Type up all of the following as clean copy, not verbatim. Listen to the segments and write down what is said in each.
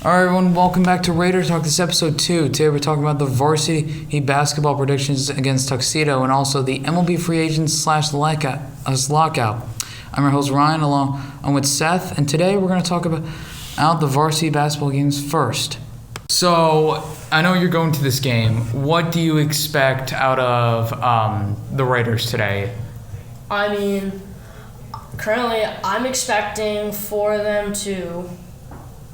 All right, everyone, welcome back to Raiders Talk. This is episode 2. Today we're talking about the varsity basketball predictions against Tuxedo and also the MLB free agents / lockout. I'm your host, Ryan, along with Seth, and today we're going to talk about the varsity basketball games first. So, I know you're going to this game. What do you expect out of the Raiders today? I mean, currently I'm expecting for them to,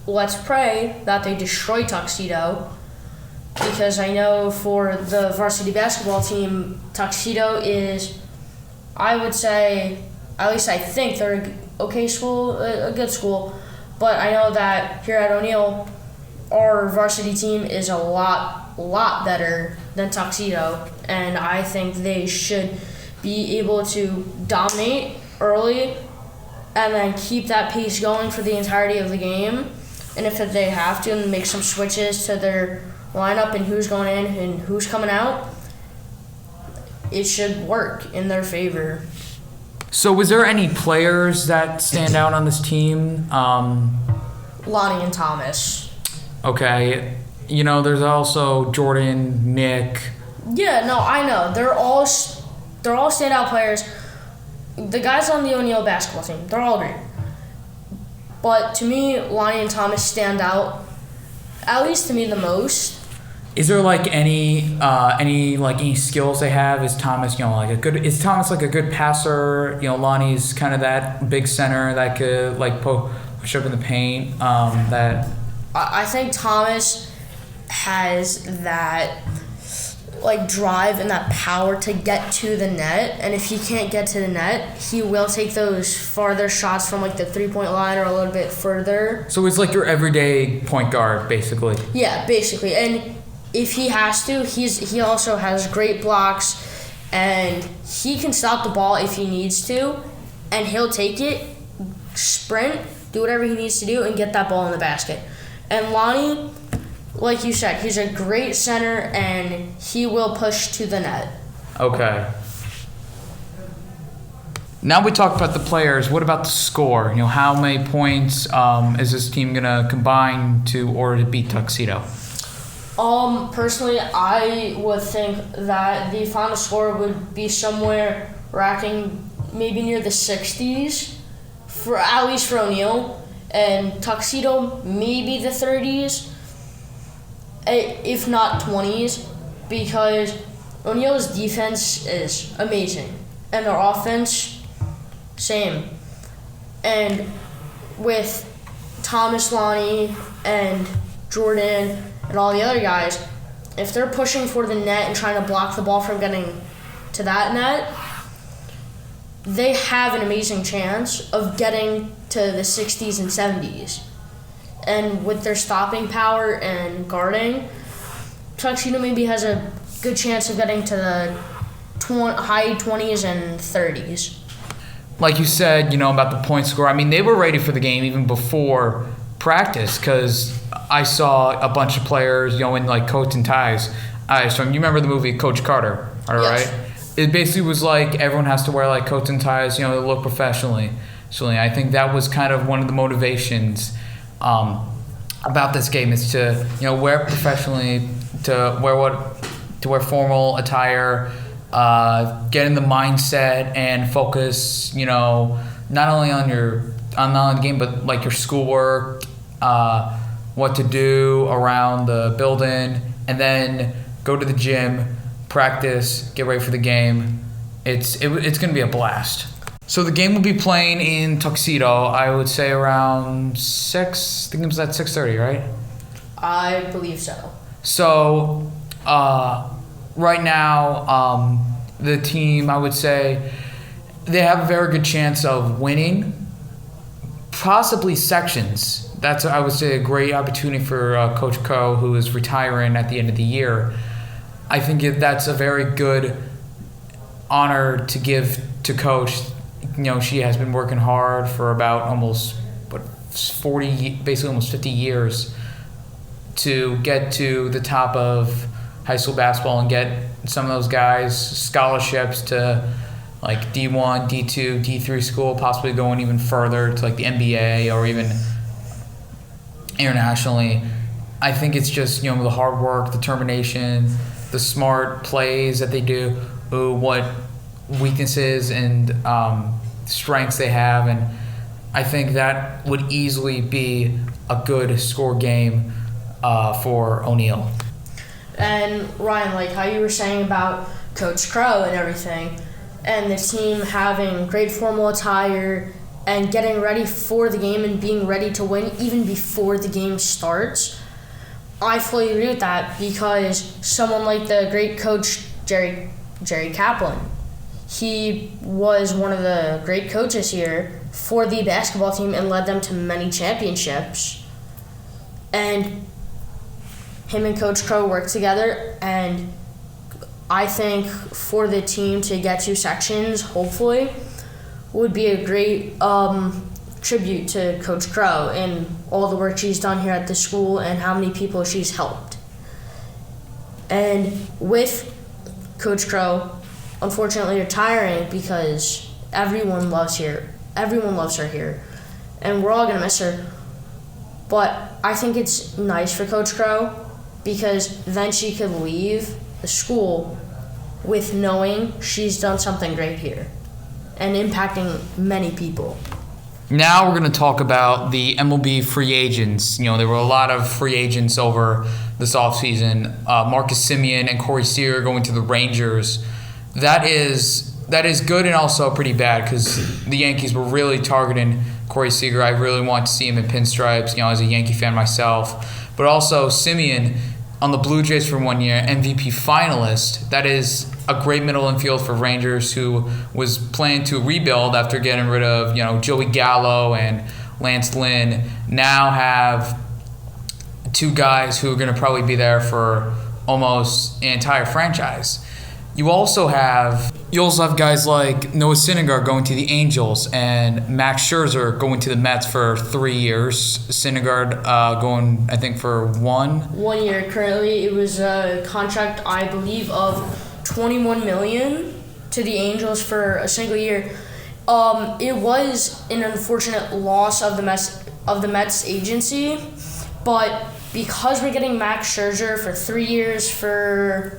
let's pray that they destroy Tuxedo, because I know for the varsity basketball team, Tuxedo is, I would say, at least I think they're a okay school, a good school, but I know that here at O'Neill, our varsity team is a lot better than Tuxedo, and I think they should be able to dominate early and then keep that pace going for the entirety of the game. And if they have to, make some switches to their lineup and who's going in and who's coming out, it should work in their favor. So was there any players that stand out on this team? Lonnie and Thomas. Okay. You know, there's also Jordan, Nick. Yeah, no, I know. They're all standout players. The guys on the O'Neill basketball team, they're all great. But to me, Lonnie and Thomas stand out, at least to me, the most. Is there any skills they have? Is Thomas, is Thomas like a good passer? You know, Lonnie's kind of that big center that could push up in the paint. I think Thomas has that drive and that power to get to the net, and if he can't get to the net, he will take those farther shots from the 3-point line or a little bit further. So he's like your everyday point guard, basically. Yeah, basically. And if he has to, he also has great blocks, and he can stop the ball if he needs to, and he'll take it, sprint, do whatever he needs to do, and get that ball in the basket. And Lonnie, like you said, he's a great center, and he will push to the net. Okay. Now we talked about the players. What about the score? You know, how many points is this team gonna combine to order to beat Tuxedo? Personally, I would think that the final score would be somewhere racking maybe near the 60s, at least for O'Neill, and Tuxedo maybe the 30s. If not 20s, because O'Neill's defense is amazing, and their offense, same. And with Thomas, Lonnie, and Jordan, and all the other guys, if they're pushing for the net and trying to block the ball from getting to that net, they have an amazing chance of getting to the 60s and 70s. And with their stopping power and guarding, Tuxedo maybe has a good chance of getting to the high 20s and 30s. Like you said, about the point score. I mean, they were ready for the game even before practice, because I saw a bunch of players, in coats and ties. So you remember the movie Coach Carter, all right? Yes. It basically was everyone has to wear coats and ties, to look professionally. So I think that was kind of one of the motivations about this game, is to wear professionally, to wear formal attire, get in the mindset and focus, not only on the game, but your schoolwork, what to do around the building, and then go to the gym, practice, get ready for the game. It's going to be a blast. So the game will be playing in Tuxedo, I would say around 6, I think it was at 6:30, right? I believe so. So right now, the team, I would say, they have a very good chance of winning, possibly sections. That's, I would say, a great opportunity for Coach Coe, who is retiring at the end of the year. I think that's a very good honor to give to Coach. She has been working hard for about almost 50 years to get to the top of high school basketball and get some of those guys scholarships to D1, D2, D3 school, possibly going even further to the NBA or even internationally. I think it's just, the hard work, determination, the smart plays that they do, what weaknesses and strengths they have, and I think that would easily be a good score game for O'Neal. And Ryan, like how you were saying about Coach Crow and everything, and the team having great formal attire and getting ready for the game and being ready to win even before the game starts, I fully agree with that, because someone like the great coach Jerry Kaplan, he was one of the great coaches here for the basketball team and led them to many championships. And him and Coach Crow worked together, and I think for the team to get 2 sections, hopefully, would be a great tribute to Coach Crow and all the work she's done here at the school and how many people she's helped. And with Coach Crow, unfortunately, retiring, because everyone loves her here, and we're all gonna miss her. But I think it's nice for Coach Crow, because then she could leave the school with knowing she's done something great here and impacting many people. Now we're going to talk about the MLB free agents. There were a lot of free agents over this offseason. Marcus Semien and Corey Seager going to the Rangers. That is good and also pretty bad, because the Yankees were really targeting Corey Seager. I really want to see him in pinstripes, as a Yankee fan myself. But also Semien on the Blue Jays for 1 year, MVP finalist. That is a great middle infield for Rangers, who was planning to rebuild after getting rid of, Joey Gallo and Lance Lynn. Now have 2 guys who are going to probably be there for almost an entire franchise. You also have guys like Noah Syndergaard going to the Angels and Max Scherzer going to the Mets for 3 years. Syndergaard going, I think, for 1 year. Currently, it was a contract, I believe, of $21 million to the Angels for a single year. It was an unfortunate loss of the Mets agency, but because we're getting Max Scherzer for 3 years for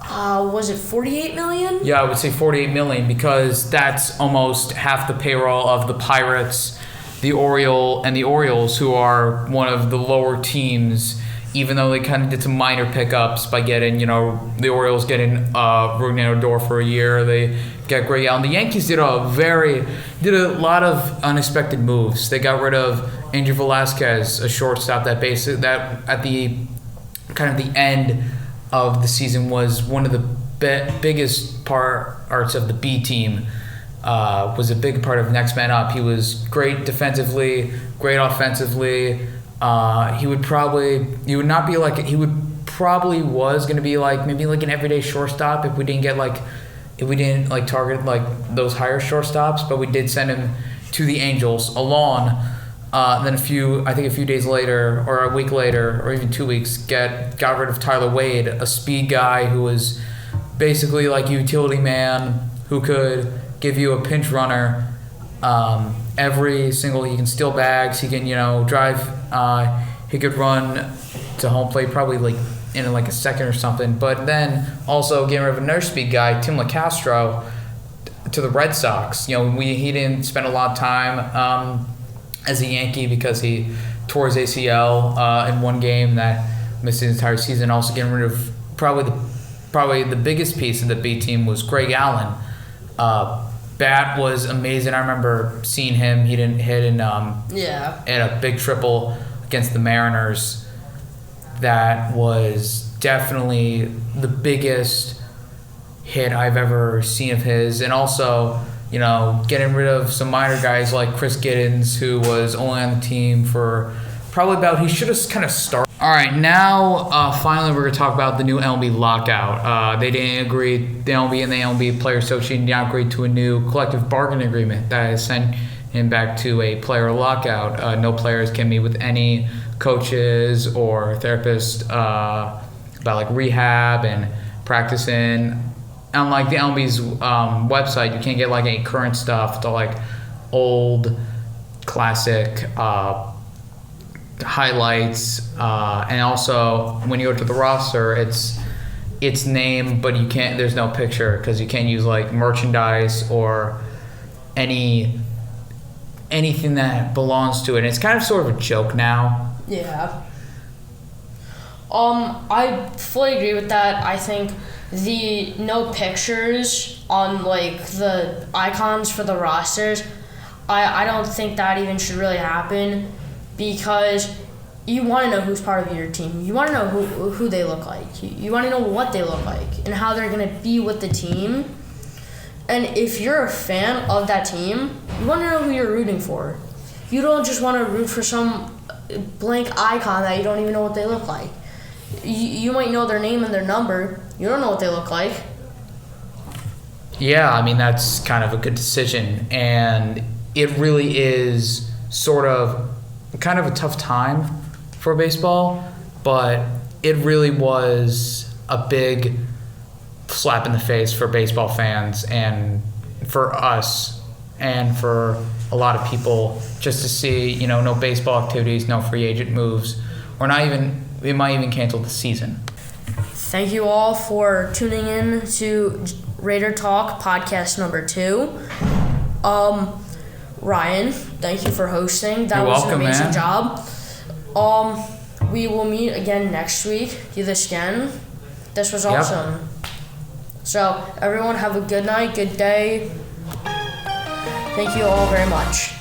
was it $48 million? Yeah, I would say $48 million, because that's almost half the payroll of the Pirates, the Orioles, who are one of the lower teams, even though they kind of did some minor pickups by getting, the Orioles getting Rougned Odor for a year. They got Greg Allen. The Yankees did a lot of unexpected moves. They got rid of Andrew Velazquez, a shortstop that at the kind of the end of the season was one of the biggest parts of the B team. Was a big part of next man up. He was great defensively, great offensively. He was going to be like maybe like an everyday shortstop if we didn't target like those higher shortstops, but we did send him to the Angels alone. Then a few days later, or a week later, or even 2 weeks, got rid of Tyler Wade, a speed guy who was basically like a utility man who could give you a pinch runner. He can steal bags, he can drive, he could run to home plate probably like in like a second or something. But then also getting rid of another speed guy, Tim LaCastro, to the Red Sox. He didn't spend a lot of time as a Yankee because he tore his ACL in one game that missed his entire season. Also getting rid of probably the biggest piece of the B team was Greg Allen. Bat was amazing. I remember seeing him. He didn't hit in a big triple against the Mariners. That was definitely the biggest hit I've ever seen of his. And also, getting rid of some minor guys like Chris Giddens, who was only on the team for he should have kind of started. All right, now finally we're going to talk about the new MLB lockout. They didn't agree, the MLB and the MLB Players Association did not agree to a new collective bargaining agreement that has sent him back to a player lockout. No players can meet with any coaches or therapists about like rehab and practicing. Unlike the MLB's website, you can't get like any current stuff to like old classic highlights, and also when you go to the roster, it's name, but you can't. There's no picture because you can't use like merchandise or anything that belongs to it. And it's kind of sort of a joke now. Yeah. I fully agree with that. I think the no pictures on like the icons for the rosters, I don't think that even should really happen, because you want to know who's part of your team. You want to know who they look like. You want to know what they look like and how they're going to be with the team. And if you're a fan of that team, you want to know who you're rooting for. You don't just want to root for some blank icon that you don't even know what they look like. You might know their name and their number. You don't know what they look like. Yeah, I mean, that's kind of a good decision. And it really is sort of kind of a tough time for baseball, but it really was a big slap in the face for baseball fans and for us and for a lot of people, just to see, no baseball activities, no free agent moves, or not even, it might even cancel the season. Thank you all for tuning in to Raider Talk podcast number 2. Ryan, thank you for hosting. That was an amazing job. We will meet again next week. Do this again. This was awesome. Yep. So everyone have a good night, good day. Thank you all very much.